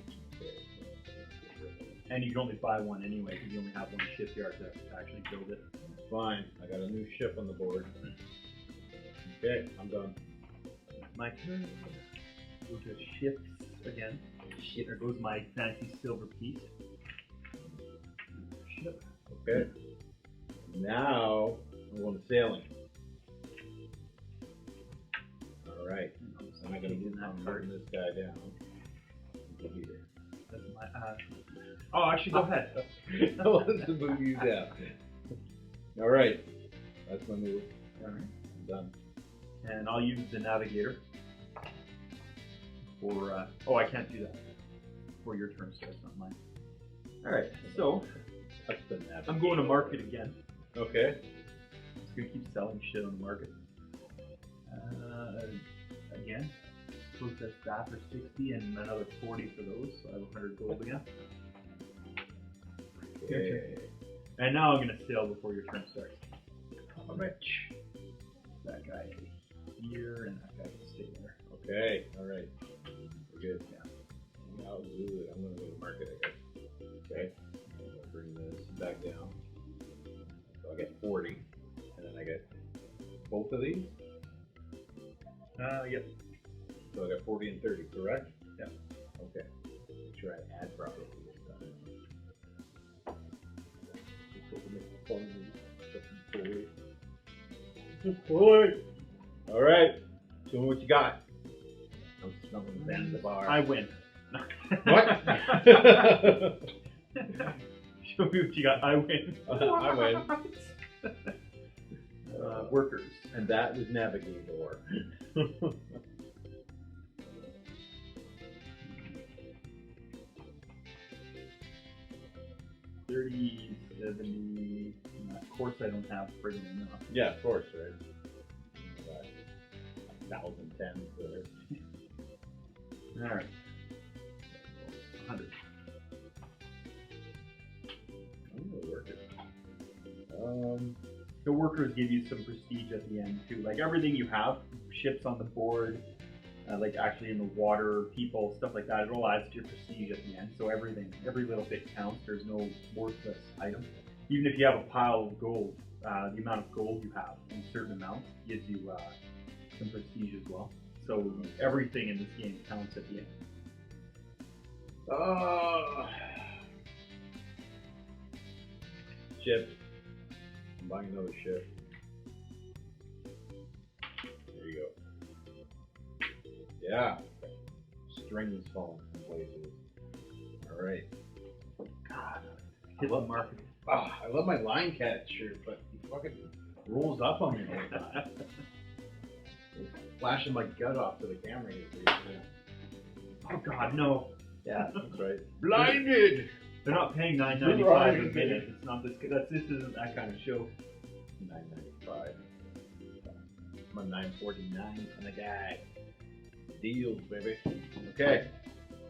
And you can only buy one anyway, because you only have one shipyard to actually build it. Fine. I got a new ship on the board. Okay, I'm done. My turn. Go to ships again. Shit, there goes my fancy silver piece. Ship. Okay. Now I'm going to sailing. Alright. So I'm going to move this guy down. Here. That's my oh, actually go ahead. Let's move you down. Alright. That's my move. Alright. I'm done. And I'll use the Navegator for oh, I can't do that for your turn, so it's not mine. Alright, so Touch the Navigator. I'm going to market again. Okay. I'm just gonna keep selling shit on the market. Again, process that for 60 and another 40 for those, so I have 100 gold again. Okay. And now I'm gonna sail before your turn starts. I'm rich. That guy here and that guy can stay there. Okay. Alright. We're good. Yeah. Now, I'm going to go to market, I guess. Okay. I'm going to bring this back down. So I get 40. Both of these? Yep. So I got 40 and 30, correct? Yeah. Okay. Make sure I add properly this time. All right. Show me what you got. I'm smelling Zanzibar. I win. What? Show me what you got. I win. I win. Workers. And that was Navegador. 30, 70. Of course, I don't have friggin' enough. Yeah, of course, right? 1,010 there. All right. 100. I'm gonna work it. The workers give you some prestige at the end too. Like everything you have, ships on the board, like actually in the water, people, stuff like that. It all adds to your prestige at the end. So everything, every little bit counts. There's no worthless item. Even if you have a pile of gold, the amount of gold you have in certain amounts gives you some prestige as well. So everything in this game counts at the end. Ship. I'm buying another ship. There you go. Yeah. Strings falling from places. Alright. God, hit the market. Oh, I love my line cat shirt, but he fucking rolls up on me all the time. Flashing my gut off to the camera here. Oh God, no. Yeah, that's right. Blinded! They're not paying $9.95 a minute. It's not this good. This isn't that kind of show. $9.95. I'm a $9.49 on the guy. Deals, baby. Okay.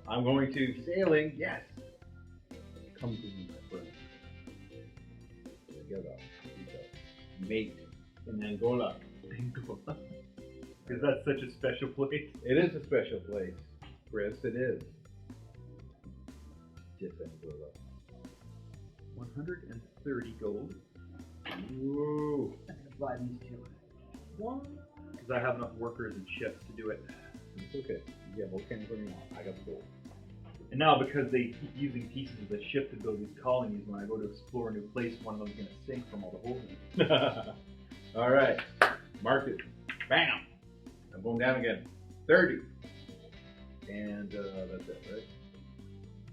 I'm going to sailing. Yes. Come to me, my friend. Together. Mate in Angola. Angola. Because that's such a special place. It is a special place, Chris. It is. Just Angola. 130 gold. Woo. I'm gonna buy these two. What? Because I have enough workers and ships to do it. It's okay. Yeah, what kind of thing you want? I got gold. And now because they keep using pieces of the ship to build these colonies, when I go to explore a new place, one of them's gonna sink from all the holes in it. All right. Mark it. Bam. I'm going down again. 30. And that's it, right?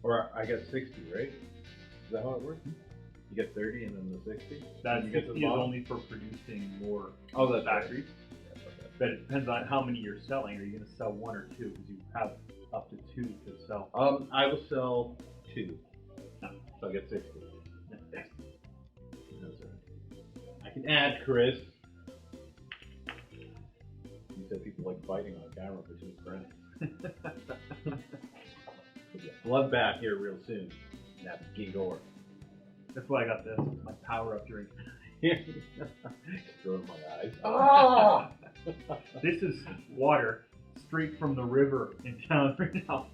Or I got 60, right? Is that how it works? You get 30 and then the 60? That you get 60 is only for producing more factories. Right. Yeah, okay. But it depends on how many you're selling. Are you going to sell one or two? Because you have up to 2 to sell. I will sell 2. No. So I get 60. That's right. I can add, Chris. You said people like fighting on camera between friends. Bloodbath here real soon. Navegador. That's why I got this. It's my power-up drink. Throw it in my eyes. Ah! This is water straight from the river in town right now.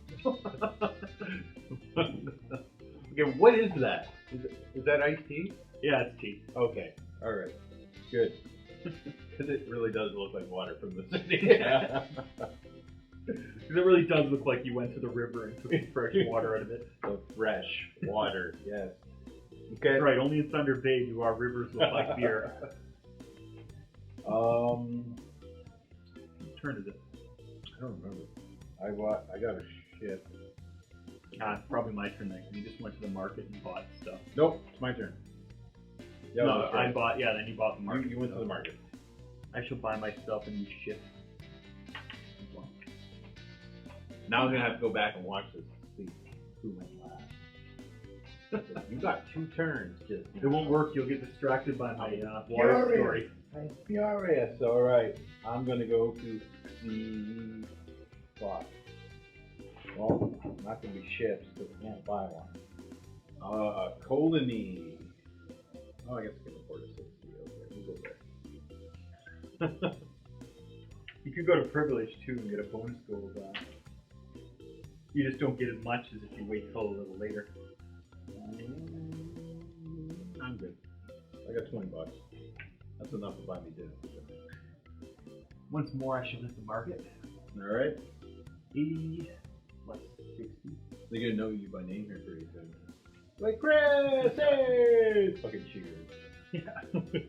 Okay, what is that? Is that iced tea? Yeah, it's tea. Okay, all right, good. Because it really does look like water from the city. Because it really does look like you went to the river and took fresh water out of it. The fresh water, yes. Okay. That's right, only in Thunder Bay do our rivers look like beer. Whose turn is it? I don't remember. I got a ship. It's probably my turn next. You just went to the market and bought stuff. Nope, it's my turn. Yeah, no, I bought, yeah, then you bought the market. You went to the market. I shall buy myself a new ship. Now I'm going to have to go back and watch this to see who went last. You got 2 turns. Just. It won't work. You'll get distracted by my water story. I'm furious. All right. I'm going to go to the spot. Well, not going to be ships because I can't buy one. Colony. Oh, I guess I can afford a 60. Okay, we'll go there. You could go to privilege too and get a bonus gold. You just don't get as much as if you wait till a little later. I'm good. I got $20. That's That's enough to buy me dinner. Once more, I shall hit the market. All right. 80 plus 60. They're gonna know you by name here pretty soon. Like Chris, hey! Fucking cheers. Yeah. The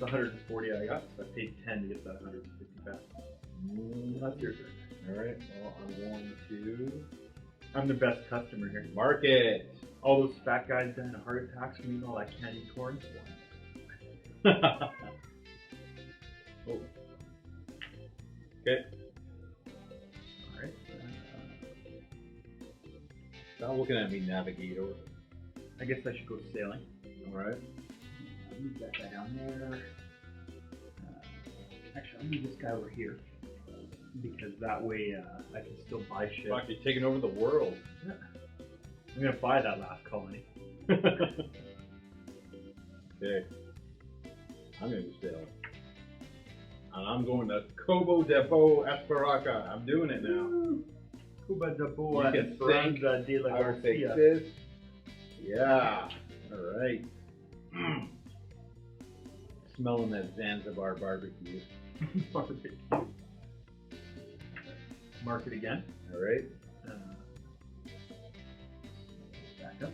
140 I got, so I paid 10 to get that 150 back. That's your turn. All right. Well, I'm going to I'm the best customer here. market. All those fat guys dying of heart attacks from eating all that candy corn. Oh. Okay. Alright. Stop looking at me, Navegador. I guess I should go sailing. All right. I'll move that guy down there. Actually, I'll move this guy over here. Because that way I can still buy shit. Fuck, you're taking over the world. Yeah. I'm gonna buy that last colony. Okay. I'm gonna go sailing. And I'm going to Cobo Depot Esperaca. I'm doing it now. Cuba de Boa You can Esperanza de la I will take Garcia. this. Yeah. All right. Smelling that Zanzibar barbecue. Mark it again. All right. Back up.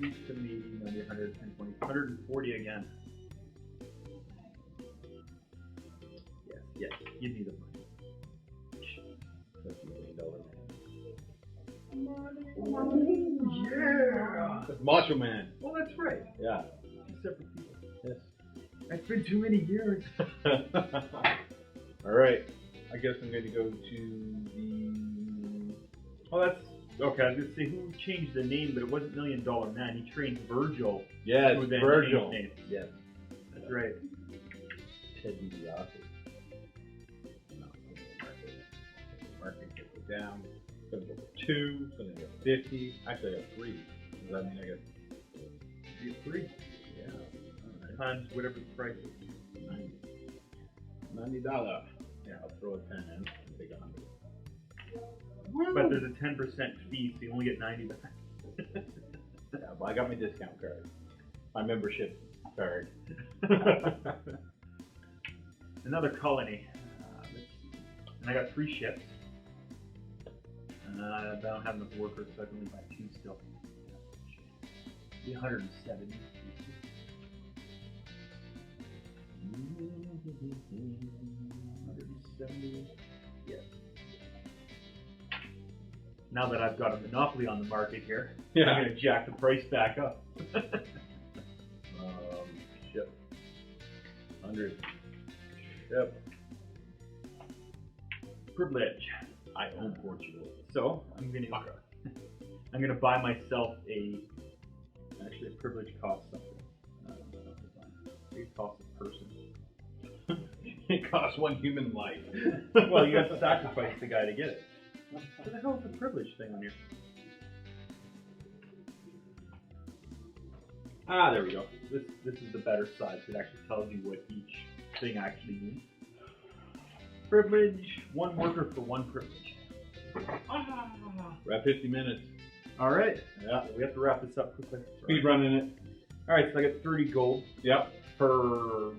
60, 70, 80, 90, 100, 120, 140 again. Yes, yes, give me the money. That's $1 Oh, yeah! That's Macho Man. Well, that's right. Yeah. Two separate people. Yes. It's been too many years. All right. I guess I'm going to go to the. Oh, that's okay. I was gonna say who changed the name, but it wasn't $1 Million Man. He trained Virgil. Yes, who then Virgil. changed names. Yes. That's right. Ted DiBiase. No, market get it down. It's going to go for 2. It's going to go 50. Actually, I got 3. Does that mean I got $3 Yeah. All right. times whatever the price is. $90. Yeah, I'll throw a 10 in and take 100. But there's a 10% fee, so you only get 90 back. Yeah, but I got my discount card. My membership card. Another colony. And I got 3 ships. I don't have enough workers, so I can only buy 2 still. Be 170. 170. Yes. Now that I've got a monopoly on the market here, Yeah. I'm gonna jack the price back up. Ship. 100. Ship. Privilege. I own Portugal. So I'm gonna buy myself actually a privilege costs something. It costs a person. It costs 1 human life. Well, you have to sacrifice the guy to get it. What the hell is the privilege thing on here? Ah, there we go. This is the better side. It actually tells you what each thing actually means. Privilege, 1 worker for 1 privilege. We're at 50 minutes. All right. Yeah. We have to wrap this up quickly. Speed running it. All right, so I got 30 gold Yep. per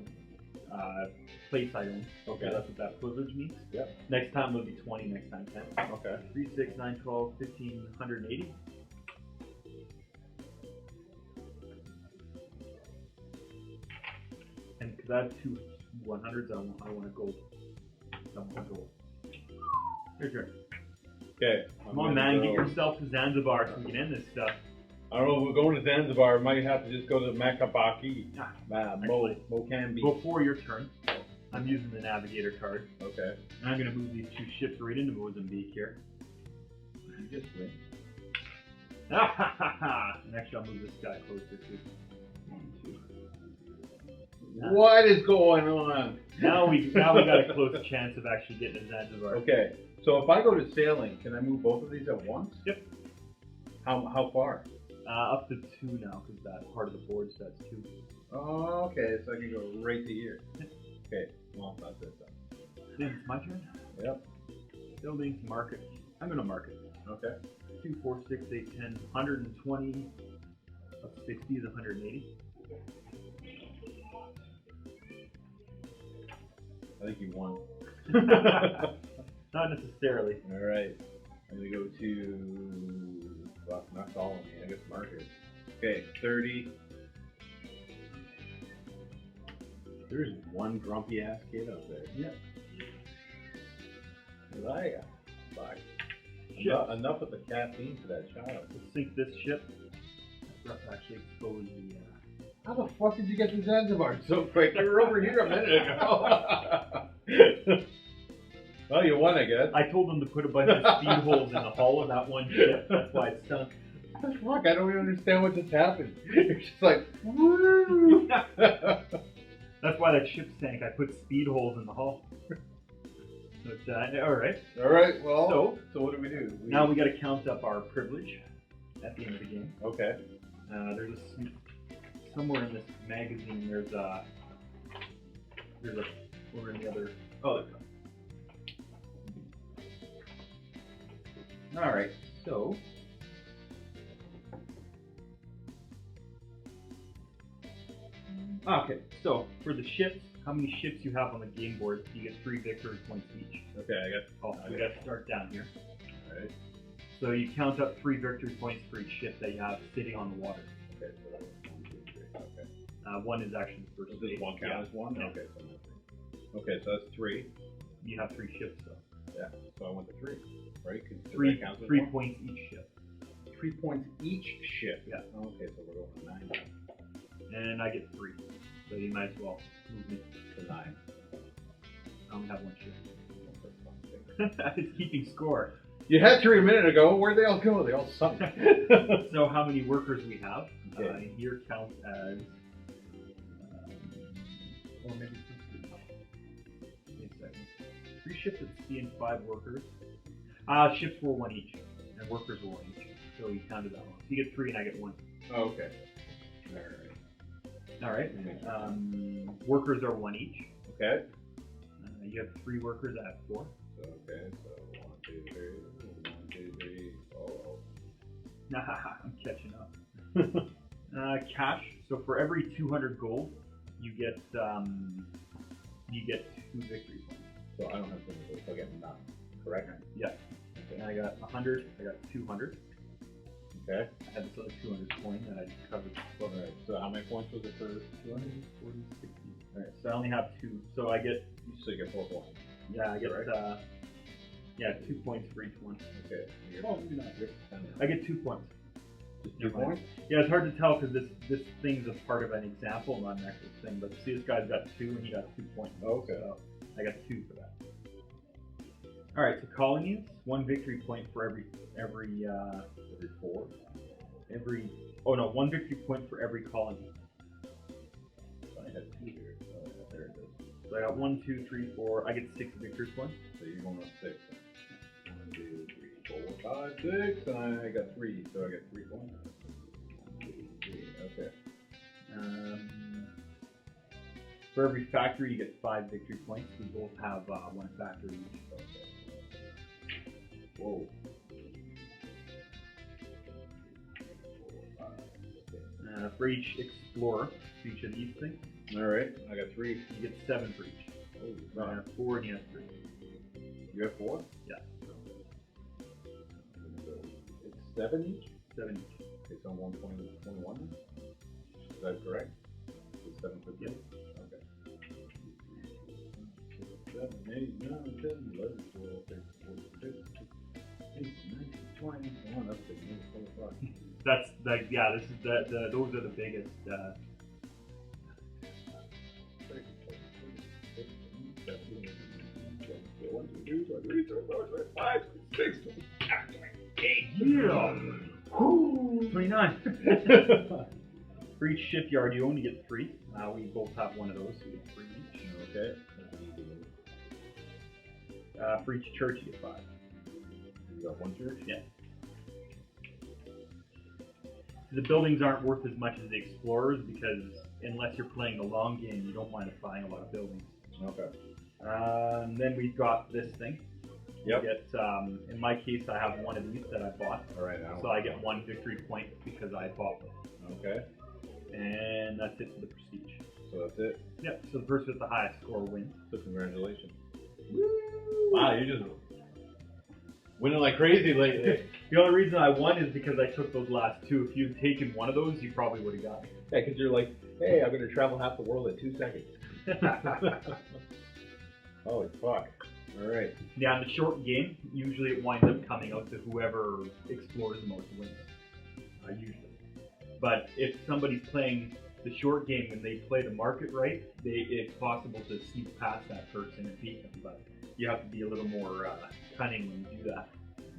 place I own. Okay. That's what that privilege means. Yep. Next time it'll be 20, next time 10. Okay. 3, 6, 9, 12, 15, 180. And because I have 2 100s, I want a gold. I want gold. Your turn. Okay. Come on, man, get yourself to Zanzibar so we can end this stuff. I don't know if we're going to Zanzibar. Might have to just go to Makabaki. Actually, Mokambi. Before your turn, I'm using the Navigator card. Okay. And I'm going to move these 2 ships right into Mozambique here. You just win. And actually, I'll move this guy closer too. 1, 2. What is going on? Now we got a close chance of actually getting to Zanzibar. Okay. So if I go to sailing, can I move both of these at once? Yep. How far? Up to 2 now, because that part of the board says 2. Oh, okay. So I can go right to here. Okay. Well, that's it then. Then it's my turn. Yep. Building to market. I'm going to market. Okay. 2, 4, 6, 8, 10, 120. Up 60 is 180. I think you won. Not necessarily. All right. I'm gonna go to. Well, not colony. I guess market. Okay, 30. There's one grumpy ass kid up there. Yeah. Elijah. Bye. Ship. Enough with the caffeine for that child. Let's sink this ship. Let's actually expose the. How the fuck did you get to Zanzibar so quick? You were over here a minute ago. Well, you won, I guess. I told them to put a bunch of speed holes in the hull of that one ship. That's why it stunk. Fuck, I don't even understand what just happened. It's just like, woo! That's why that ship sank. I put speed holes in the hull. But, all right. All right, well, So what do we do? Now we got to count up our privilege at the end of the game. Okay. There's somewhere in this magazine. There's a. Or in the other. Oh, there. All right. So. Okay, so for the ships, how many ships you have on the game board, you get 3 victory points each. Okay, I got. We got to start down here. Alright. So you count up 3 victory points for each ship that you have sitting on the water. Okay, so that's 1, 2, 3. Okay. 1 is actually the first. Does this one count as 1? Yeah. Okay, so I'm at 3. Okay, so that's 3. You have 3 ships, though. Yeah, so I went to 3, right? 'Cause does 3 that count as 3 one? points each ship. 3 points each ship. Yeah. Okay, so we're going to 9 now. And I get 3. So you might as well move me. To 9. I only have 1 ship. It's keeping score. You had 3 a minute ago. Where'd they all go? They all sunk. So how many workers we have? Okay. Here counts as, or maybe 3. Wait a second. 3 ships at sea and 5 workers. Ships were 1 each, and workers were 1 each. So you counted that one. So you get 3 and I get 1. Oh, okay. All right. All right. Workers are 1 each. Okay. You have 3 workers. I have 4. So, okay, so 1, 2, 3. 1, 2, 3. Oh. I'm catching up. Cash. So for every 200 gold, you get 2 victory points. So I don't have to so I get none, correct? Yeah. Okay. And I got 100. I got 200. Okay. I had this other 200 coin that I just covered. All right. So how many points was it for 240, 60. All right. So I only have 2. So I get. So you get 4 points. Yeah, I get. Correct. 2 points for each one. Okay. Oh, maybe not. I get 2 points. Just 2 points? Yeah, it's hard to tell because this thing's a part of an example, not an actual thing. But see, this guy's got 2 and he got 2 points. Okay. So I got 2 for that. All right. So colonies, 1 victory point for every 4. 1 victory point for every colony. So I had 2 here. So there it is. So I got 1, 2, 3, 4. I get 6 victory points. So you're going up 6. 1, 2, 3, 4, 5, 6. And I got 3. So I get 3 points. 1, 2, 3. Okay. For every factory, you get 5 victory points. We both have 1 factory each. Okay. Whoa. For each explorer, for each of these things, All right. I got 3. you get 7 for each. Oh, So I have 4 and you have 3. You have 4? Yeah. It's 7 each? 7 each. Okay, so I'm 121 then? Is that correct? It's 7 for 3? Yep. Okay. 7, 8, 9, 10, 11, 12, 13, 14, 15, 18, 19, 20, 21. That's big. That's like, yeah, this is those are the biggest. 1, 2, 3, 4, 5, 6, 8. Yeah. 29. For each shipyard, you only get 3. We both have 1 of those, so you get 3 each. Okay. For each church, you get 5. You got 1 church? Yeah. The buildings aren't worth as much as the explorers because unless you're playing the long game, you don't wind up buying a lot of buildings. Okay. Then we've got this thing. Yep. You get, in my case, I have 1 of these that I bought. All right. So I get 1 victory point because I bought them. Okay. And that's it for the prestige. So So that's it. Yep. So the person with the highest score wins. So congratulations. Wow, you're just winning like crazy lately. The only reason I won is because I took those last two. If you'd taken one of those, you probably would have got me. Yeah, because you're like, hey, I'm going to travel half the world in 2 seconds. Holy fuck. All right. Yeah, in the short game, usually it winds up coming out to whoever explores the most wins. Usually. But if somebody's playing the short game and they play the market right, it's possible to sneak past that person and beat them. But you have to be a little more cunning when you do that.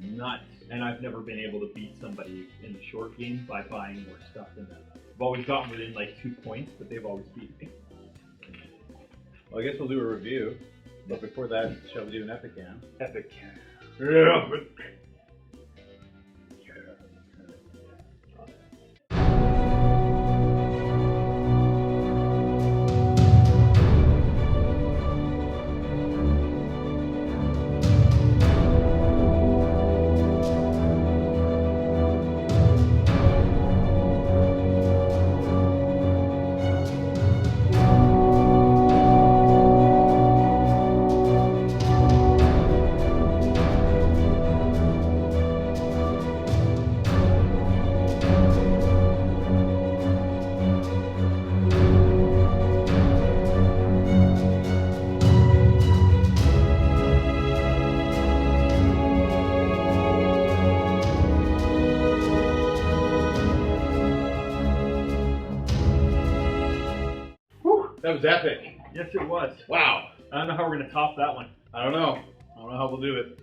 Nuts. And I've never been able to beat somebody in the short game by buying more stuff than them. I've always gotten within like 2 points, but they've always beat me. Well, I guess we'll do a review. But before that, shall we do an epic cam? Epic. Yeah, but... That was epic. Yes, it was. Wow. I don't know how we're going to top that one. I don't know. I don't know how we'll do it.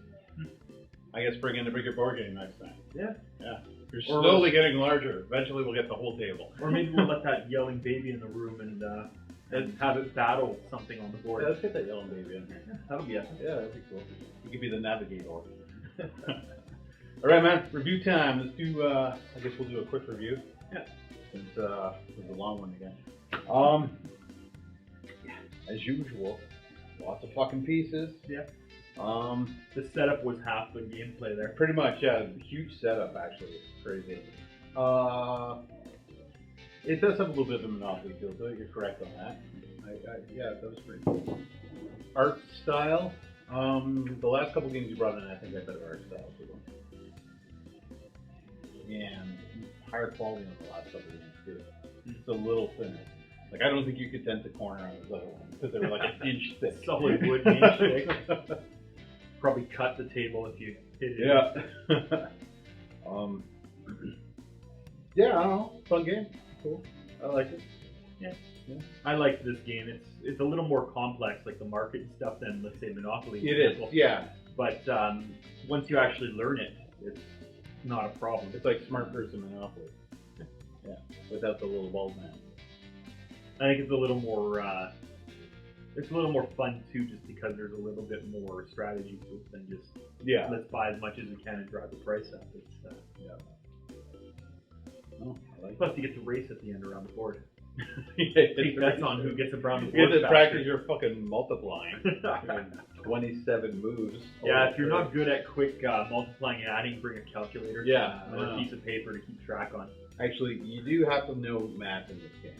I guess bring in the bigger board game next time. Yeah. Yeah. You're slowly getting larger. Eventually we'll get the whole table. Or maybe we'll let that yelling baby in the room and have it battle something on the board. Yeah, let's get that yellow baby in here. Yeah, that'll be epic. Yeah, that'd be cool. You could be the Navegador. All right, man. Review time. Let's do, I guess we'll do a quick review. Yeah. Since it was a long one again. As usual, lots of fucking pieces. Yeah. The setup was half the gameplay there. Pretty much, yeah. Huge setup, actually. It's crazy. It does have a little bit of a Monopoly feel to it. You're correct on that. Yeah, that was pretty cool. Art style. The last couple games you brought in, I think I had better art style for them. And higher quality on the last couple games too. It's a little thinner. Like, I don't think you could dent the corner on those other ones because they were like an inch thick. Solid wood, an inch thick. Probably cut the table if you hit it. Yeah. Yeah, I don't know. Fun game. Cool. I like it. Yeah. I like this game. It's a little more complex, like the market and stuff, than, let's say, Monopoly. It is, yeah. But once you actually learn it, it's not a problem. It's like Smart Person Monopoly. Yeah, without the little bald man. I think it's a little more fun too, just because there's a little bit more strategy to it than just let's buy as much as we can and drive the price up. It's Oh, I like plus you get to race at the end around the board. Take bets on who gets around the board. You get to faster. practice your fucking multiplying. 27 moves. Yeah, if you're not good at quick multiplying and adding, bring a calculator. Or a piece of paper to keep track on. Actually, you do have to know math in this game.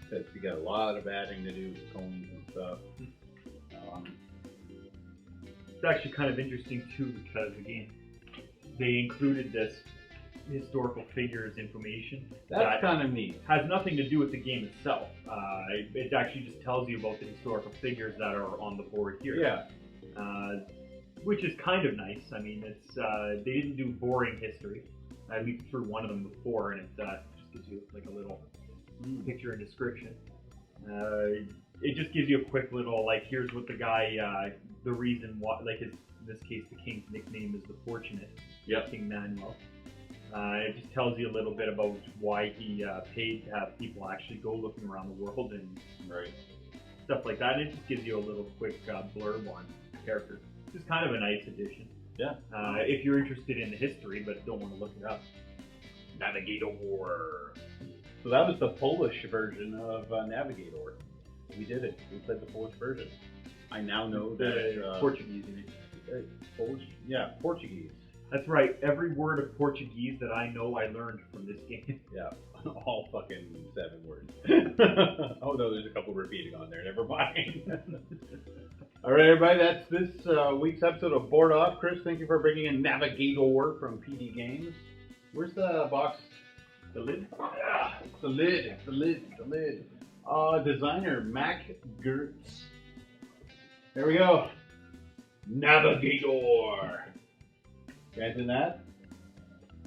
Because you got a lot of adding to do with coins and stuff. It's actually kind of interesting too, because again, they included this historical figures information. That's kind of neat. Has nothing to do with the game itself. It actually just tells you about the historical figures that are on the board here. Yeah. Which is kind of nice. I mean, it's they didn't do boring history. I leafed through one of them before, and it just gives you like a little picture and description. It just gives you a quick little, like, here's what the guy, the reason why, like, in this case, the king's nickname is the Fortunate. King Manuel. It just tells you a little bit about why he paid to have people actually go looking around the world and stuff like that. And it just gives you a little quick blurb on the character. It's kind of a nice addition. Yeah. If you're interested in the history but don't want to look it up. Navegador. So that was the Polish version of Navegador. We did it. We played the Polish version. I now know that Portuguese, you mean? Polish, yeah, Portuguese. That's right. Every word of Portuguese that I know, I learned from this game. Yeah, all fucking 7 words. Oh no, there's a couple repeating on there. Never mind. All right, everybody, that's this week's episode of Board Off. Chris, thank you for bringing in Navegador from PD Games. Where's the box? The lid? Ah, the lid. Designer Mac Gertz. There we go. Navegador. Guys in that?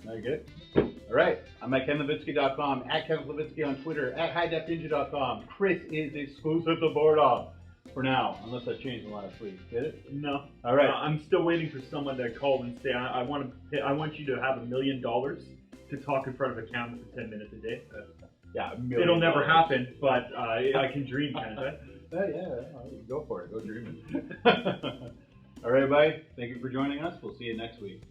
Very good. All right. I'm at KenLivitski.com, at Kevin Livitski on Twitter, at HighDefNinja.com. Chris is exclusive to Board Off for now, unless I changed the last week. Did it? No. All right. I'm still waiting for someone to call and say, I want you to have $1 million to talk in front of a camera for 10 minutes a day. Yeah, $1 million. It'll never happen, but I can dream, can't I? Yeah, go for it. Go dreaming. All right, everybody. Thank you for joining us. We'll see you next week.